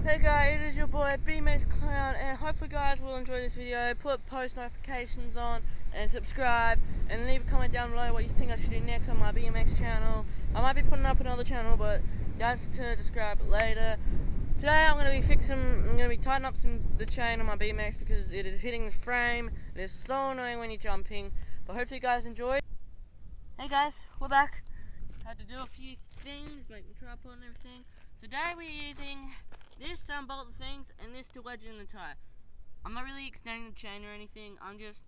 Hey guys, it is your boy BMX Clown, and hopefully guys will enjoy this video. Put post notifications on and subscribe, and leave a comment down below what you think I should do next on my BMX channel. I might be putting up another channel, but that's to describe it later. Today I'm going to be tightening up the chain on my BMX because it is hitting the frame. It is so annoying when you're jumping, but hopefully you guys enjoy. Hey guys, we're back. Had to do a few things, make the tripod and everything. Today we're using this to unbolt the things and this to wedge in the tire. I'm not really extending the chain or anything, I'm just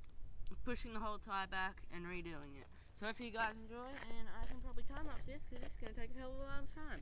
pushing the whole tire back and redoing it. So hopefully you guys enjoy, and I can probably time lapse this because this is going to take a hell of a long time.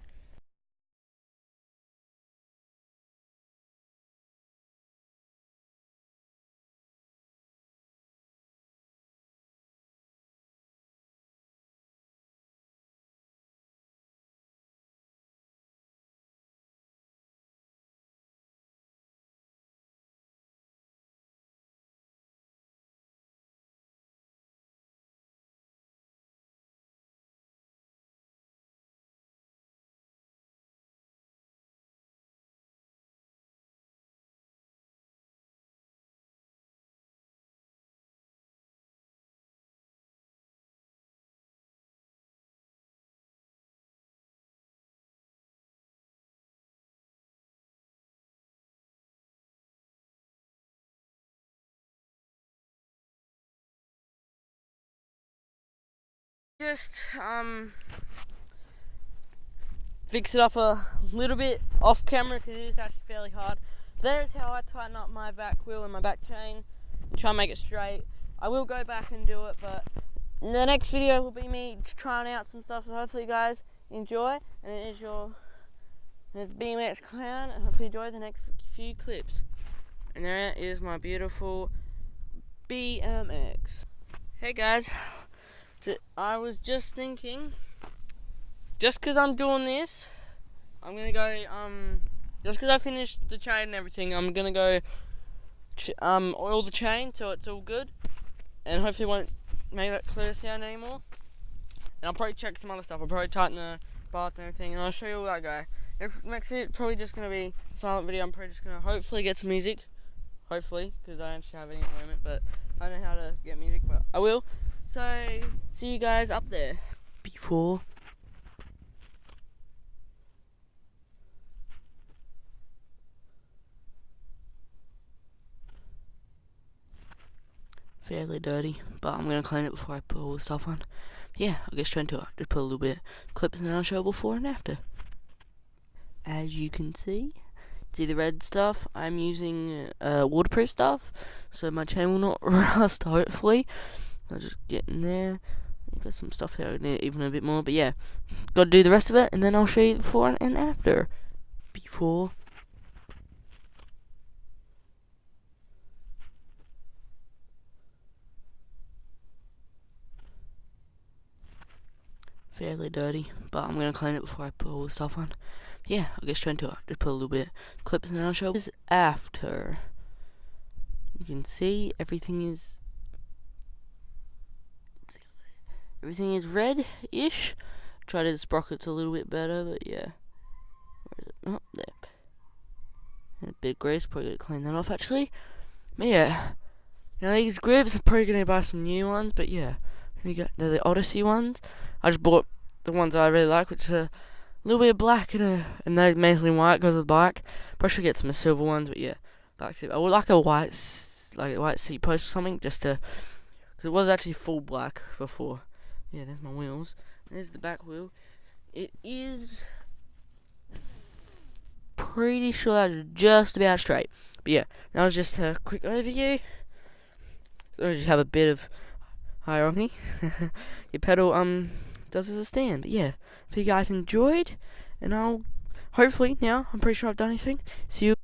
Just fix it up a little bit off camera because it is actually fairly hard. There's how I tighten up my back wheel and my back chain and try and make it straight. I will go back and do it, but the next video will be me trying out some stuff, so hopefully you guys enjoy. And it's BMX Clown, and hopefully you enjoy the next few clips. And there is my beautiful BMX. Hey guys, I was just thinking, just because I'm doing this, I'm gonna go, just because I finished the chain and everything, I'm gonna go oil the chain so it's all good, and hopefully it won't make that clear sound anymore. And I'll probably check some other stuff. I'll probably tighten the bath and everything, and I'll show you all that go. Next video probably just gonna be a silent video. I'm probably just gonna hopefully get some music, hopefully, because I don't actually have any at the moment, but I don't know how to get music, but I will. So, see you guys up there. Before. Fairly dirty, but I'm going to clean it before I put all the stuff on. Yeah, I'll get straight into it. Just put a little bit of clips and then I'll show before and after. As you can see the red stuff, I'm using waterproof stuff, so my chain will not rust, hopefully. I'll just get in there. Got some stuff here I need even a bit more, but yeah, gotta do the rest of it, and then I'll show you before and after. Before. Fairly dirty, but I'm gonna clean it before I put all the stuff on. Yeah, I'll get straight into it. Just put a little bit of clips and then I'll show you after. You can see everything is red-ish. Try the sprockets a little bit better, but yeah. Where is it? Oh, there. And a bit grease, probably gonna clean that off actually. But yeah, these grips, I'm probably gonna buy some new ones, but yeah. They're the Odyssey ones. I just bought the ones I really like, which are a little bit of black and they're mainly white, goes with black. Probably should get some silver ones, but yeah. Black seat. I would like a white seat post or something, just to, because it was actually full black before. Yeah, there's my wheels. There's the back wheel. It is pretty sure that's just about straight. But yeah, that was just a quick overview. So I just have a bit of irony. Your pedal does as a stand. But yeah, if you guys enjoyed, and I'll hopefully now I'm pretty sure I've done anything. See you.